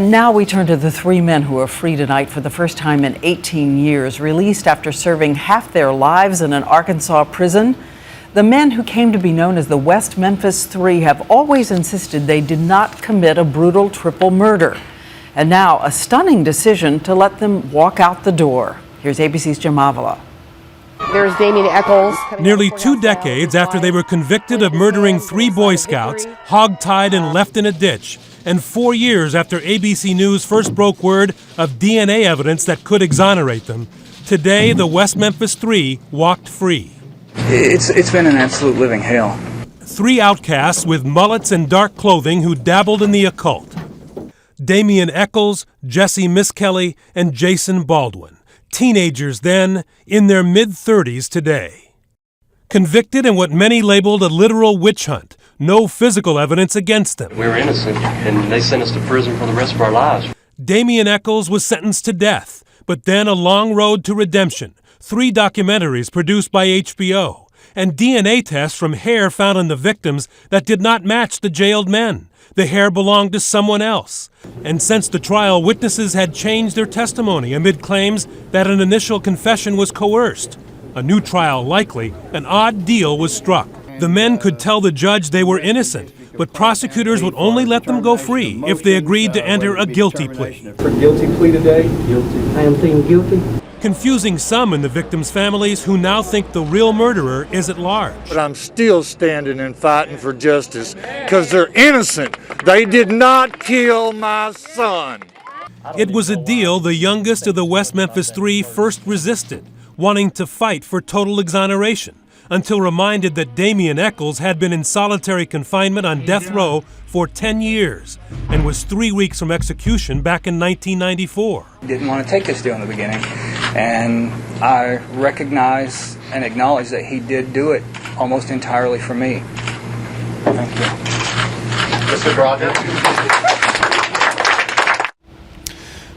And now we turn to the three men who are free tonight for the first time in 18 years, released after serving half their lives in an Arkansas prison. The men who came to be known as the West Memphis Three have always insisted they did not commit a brutal triple murder. And now a stunning decision to let them walk out the door. Here's ABC's Jim Avila. There's Damien Eccles. Nearly 2 decades after they were convicted of murdering 3 Boy Scouts, hogtied and left in a ditch, and 4 years after ABC News first broke word of DNA evidence that could exonerate them, today the West Memphis Three walked free. It's been an absolute living hell. 3 outcasts with mullets and dark clothing who dabbled in the occult. Damien Eccles, Jesse Miskelly, and Jason Baldwin. Teenagers then, in their mid-30s today. Convicted in what many labeled a literal witch hunt, no physical evidence against them. We were innocent, and they sent us to prison for the rest of our lives. Damien Eccles was sentenced to death, but then a long road to redemption, 3 documentaries produced by HBO, and DNA tests from hair found on the victims that did not match the jailed men. The hair belonged to someone else. And since the trial, witnesses had changed their testimony amid claims that an initial confession was coerced. A new trial likely, an odd deal was struck. The men could tell the judge they were innocent, but prosecutors would only let them go free if they agreed to enter a guilty plea. For guilty plea today? Guilty. I am pleading guilty. Confusing some in the victims' families who now think the real murderer is at large. But I'm still standing and fighting for justice because they're innocent. They did not kill my son. It was a deal the youngest of the West Memphis Three first resisted, wanting to fight for total exoneration, until reminded that Damien Eccles had been in solitary confinement on death row for 10 years and was 3 weeks from execution back in 1994. Didn't want to take this deal in the beginning, and I recognize and acknowledge that he did do it almost entirely for me. Thank you. Mr. Broderick.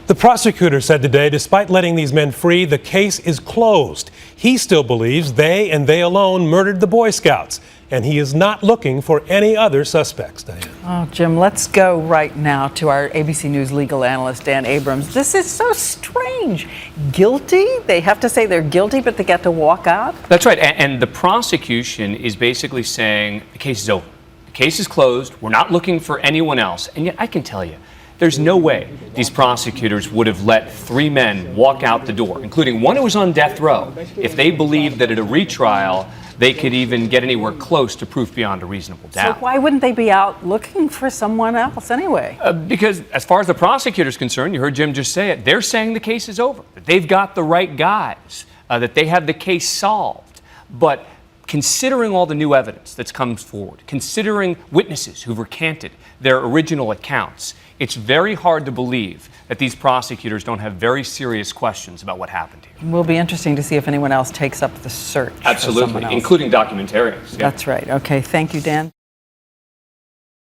The prosecutor said today, despite letting these men free, the case is closed. He still believes they and they alone murdered the Boy Scouts, and he is not looking for any other suspects, Diane. Oh, Jim, let's go right now to our ABC News legal analyst, Dan Abrams. This is so strange. Guilty? They have to say they're guilty, but they get to walk out? That's right. And the prosecution is basically saying the case is over. The case is closed. We're not looking for anyone else. And yet I can tell you, there's no way these prosecutors would have let 3 men walk out the door, including one who was on death row, if they believed that at a retrial they could even get anywhere close to proof beyond a reasonable doubt. So why wouldn't they be out looking for someone else anyway? Because as far as the prosecutor's concerned, you heard Jim just say it, they're saying the case is over, that they've got the right guys, that they have the case solved. But considering all the new evidence that's come forward, considering witnesses who've recanted their original accounts, it's very hard to believe that these prosecutors don't have very serious questions about what happened here. It will be interesting to see if anyone else takes up the search. Absolutely, including documentarians. Yeah. That's right. Okay, thank you, Dan.